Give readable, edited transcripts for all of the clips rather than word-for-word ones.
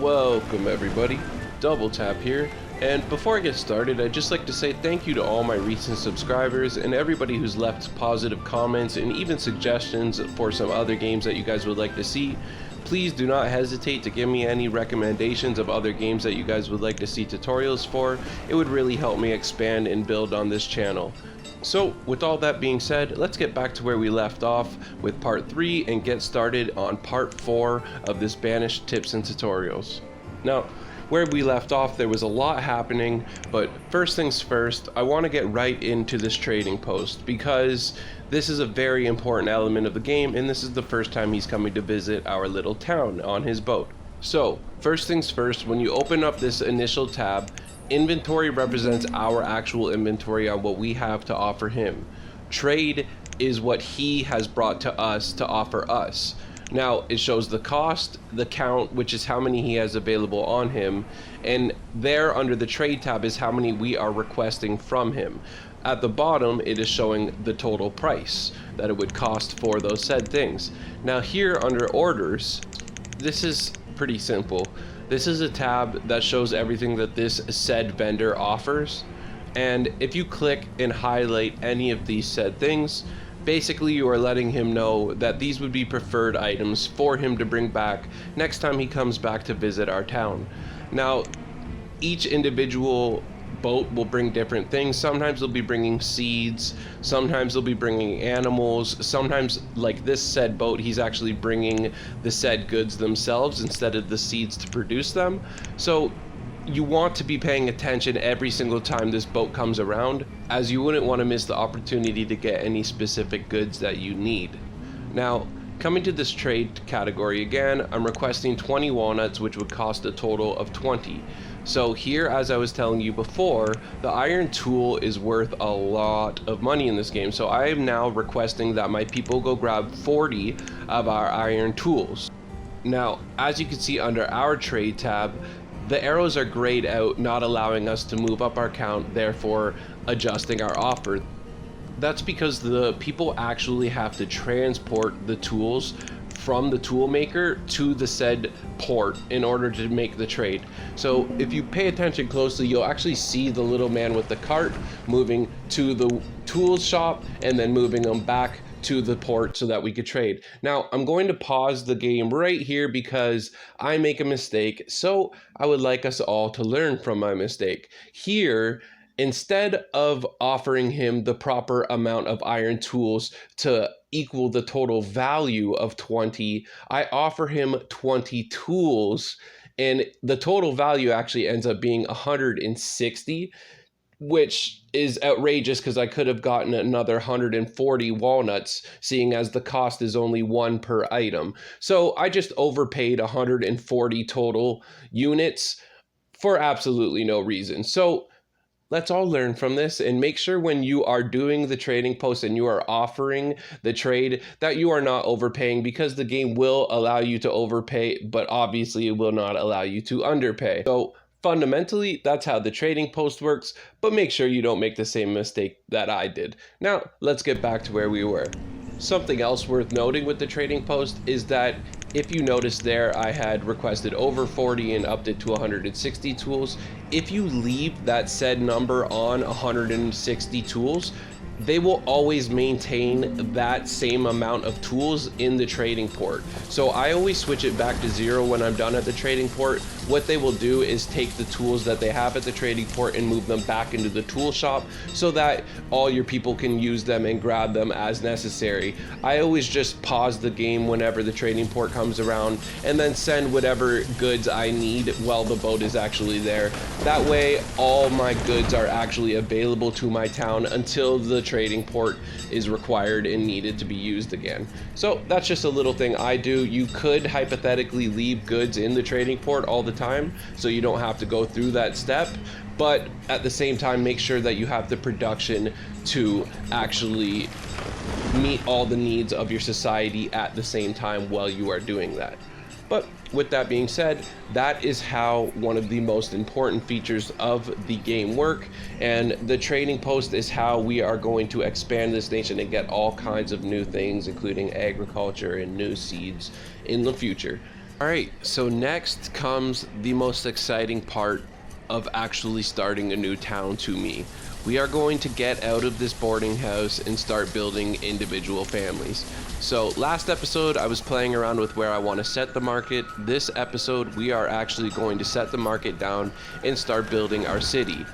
Welcome everybody, Double Tap here, and before I get started I'd just like to say thank you to all my recent subscribers and everybody who's left positive comments and even suggestions for some other games that you guys would like to see. Please do not hesitate to give me any recommendations of other games that you guys would like to see tutorials for. It would really help me expand and build on this channel. So with all that being said, let's get back to where we left off with part 3 and get started on part 4 of this Banished tips and tutorials. Now, where we left off there was a lot happening, but first things first, I want to get right into this trading post because this is a very important element of the game and this is the first time he's coming to visit our little town on his boat. So first things first, when you open up this initial tab, inventory represents our actual inventory on what we have to offer him. Trade is what he has brought to us to offer us. Now it shows the cost, the count, which is how many he has available on him, and there under the trade tab is how many we are requesting from him. At the bottom it is showing the total price that it would cost for those said things. Now here under orders, this is pretty simple. This is a tab that shows everything that this said vendor offers, and if you click and highlight any of these said things, basically you are letting him know that these would be preferred items for him to bring back next time he comes back to visit our town. Now each individual boat will bring different things. Sometimes they'll be bringing seeds, sometimes they'll be bringing animals, sometimes like this said boat he's actually bringing the said goods themselves instead of the seeds to produce them. So you want to be paying attention every single time this boat comes around, as you wouldn't want to miss the opportunity to get any specific goods that you need. Now coming to this trade category again, I'm requesting 20 walnuts, which would cost a total of 20. So here, as I was telling you before, the iron tool is worth a lot of money in this game. So I am now requesting that my people go grab 40 of our iron tools. Now, as you can see under our trade tab, the arrows are grayed out, not allowing us to move up our count, therefore adjusting our offer. That's because the people actually have to transport the tools from the tool maker to the said port in order to make the trade. So if you pay attention closely, you'll actually see the little man with the cart moving to the tools shop and then moving them back to the port so that we could trade. Now I'm going to pause the game right here because I make a mistake, so I would like us all to learn from my mistake. Here, instead of offering him the proper amount of iron tools to equal the total value of 20, I offer him 20 tools, and the total value actually ends up being 160, which is outrageous because I could have gotten another 140 walnuts, seeing as the cost is only 1 per item. So I just overpaid 140 total units for absolutely no reason. So let's all learn from this and make sure when you are doing the trading post and you are offering the trade that you are not overpaying, because the game will allow you to overpay, but obviously it will not allow you to underpay. So fundamentally, that's how the trading post works, but make sure you don't make the same mistake that I did. Now, let's get back to where we were. Something else worth noting with the trading post is that if you notice there, I had requested over 40 and upped it to 160 tools. If you leave that said number on 160 tools, they will always maintain that same amount of tools in the trading port. So I always switch it back to 0 when I'm done at the trading port. What they will do is take the tools that they have at the trading port and move them back into the tool shop so that all your people can use them and grab them as necessary. I always just pause the game whenever the trading port comes around and then send whatever goods I need while the boat is actually there. That way all my goods are actually available to my town until the trading port is required and needed to be used again. So that's just a little thing I do. You could hypothetically leave goods in the trading port all the time so you don't have to go through that step, but at the same time make sure that you have the production to actually meet all the needs of your society at the same time while you are doing that. But with that being said, that is how one of the most important features of the game work, and the trading post is how we are going to expand this nation and get all kinds of new things, including agriculture and new seeds in the future. Alright, so next comes the most exciting part of actually starting a new town to me. We are going to get out of this boarding house and start building individual families. So last episode I was playing around with where I want to set the market. This episode we are actually going to set the market down and start building our city.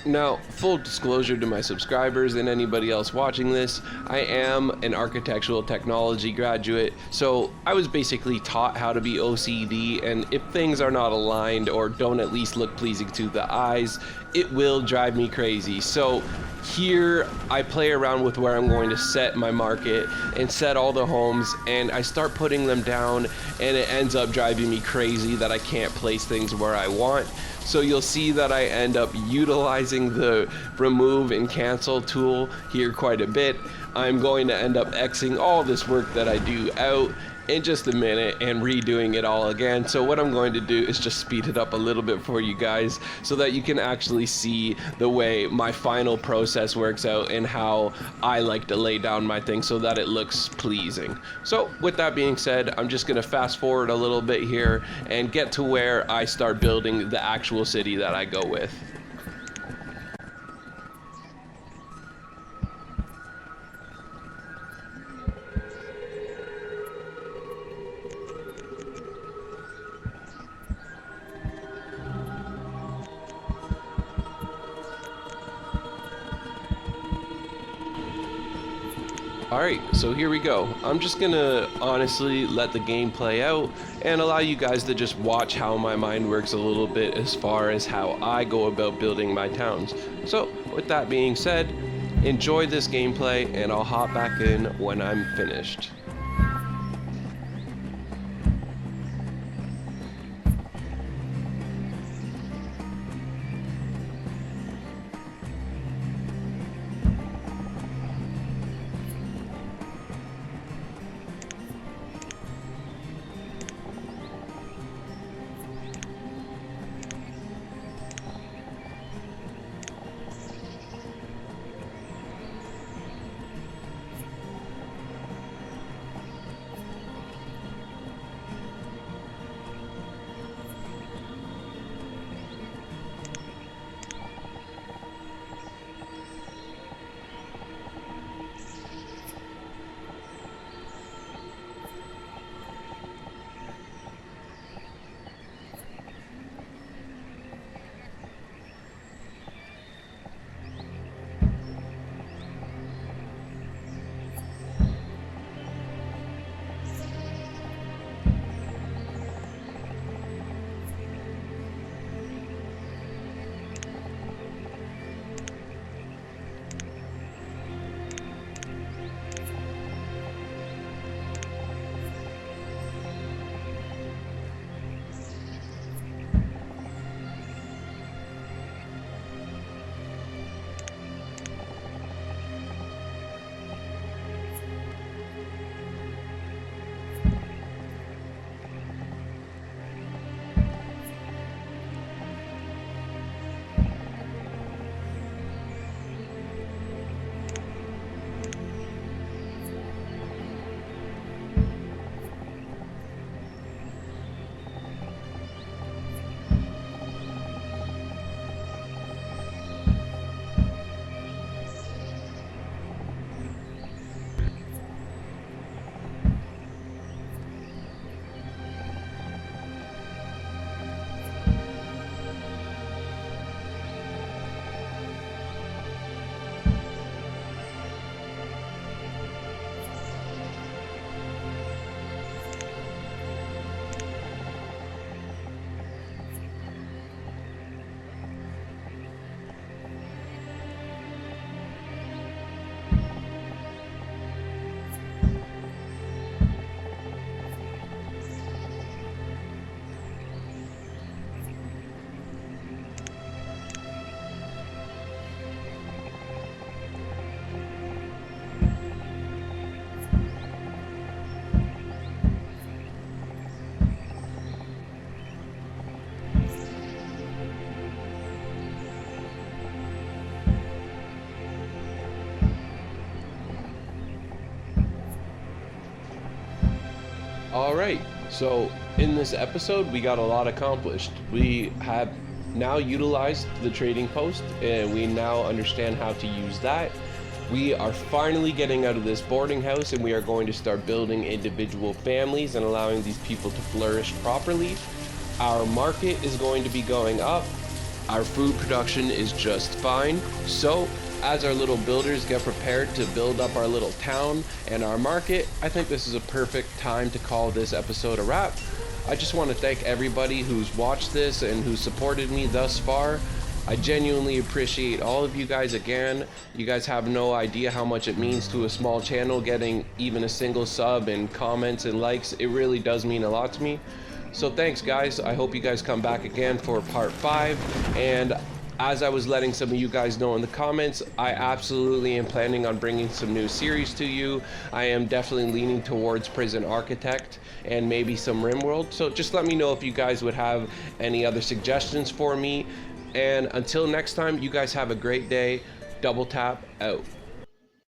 Now, full disclosure to my subscribers and anybody else watching this, I am an architectural technology graduate, so I was basically taught how to be OCD, and if things are not aligned or don't at least look pleasing to the eyes, it will drive me crazy. So here I play around with where I'm going to set my market and set all the homes, and I start putting them down, and it ends up driving me crazy that I can't place things where I want. So you'll see that I end up utilizing the remove and cancel tool here quite a bit. I'm going to end up Xing all this work that I do out in just a minute and redoing it all again. So what I'm going to do is just speed it up a little bit for you guys so that you can actually see the way my final process works out and how I like to lay down my thing so that it looks pleasing. So with that being said, I'm just going to fast forward a little bit here and get to where I start building the actual city that I go with. Alright, so here we go. I'm just gonna honestly let the game play out and allow you guys to just watch how my mind works a little bit as far as how I go about building my towns. So, with that being said, enjoy this gameplay and I'll hop back in when I'm finished. Alright, So in this episode, we got a lot accomplished. We have now utilized the trading post, and we now understand how to use that. We are finally getting out of this boarding house, and we are going to start building individual families and allowing these people to flourish properly. Our market is going to be going up. Our food production is just fine. So as our little builders get prepared to build up our little town and our market, I think this is a perfect time to call this episode a wrap. I just want to thank everybody who's watched this and who's supported me thus far. I genuinely appreciate all of you guys again. You guys have no idea how much it means to a small channel. Getting even a single sub and comments and likes, it really does mean a lot to me. So thanks guys. I hope you guys come back again for part 5. And as I was letting some of you guys know in the comments, I absolutely am planning on bringing some new series to you. I am definitely leaning towards Prison Architect and maybe some RimWorld. So just let me know if you guys would have any other suggestions for me. And until next time, you guys have a great day. Double Tap out.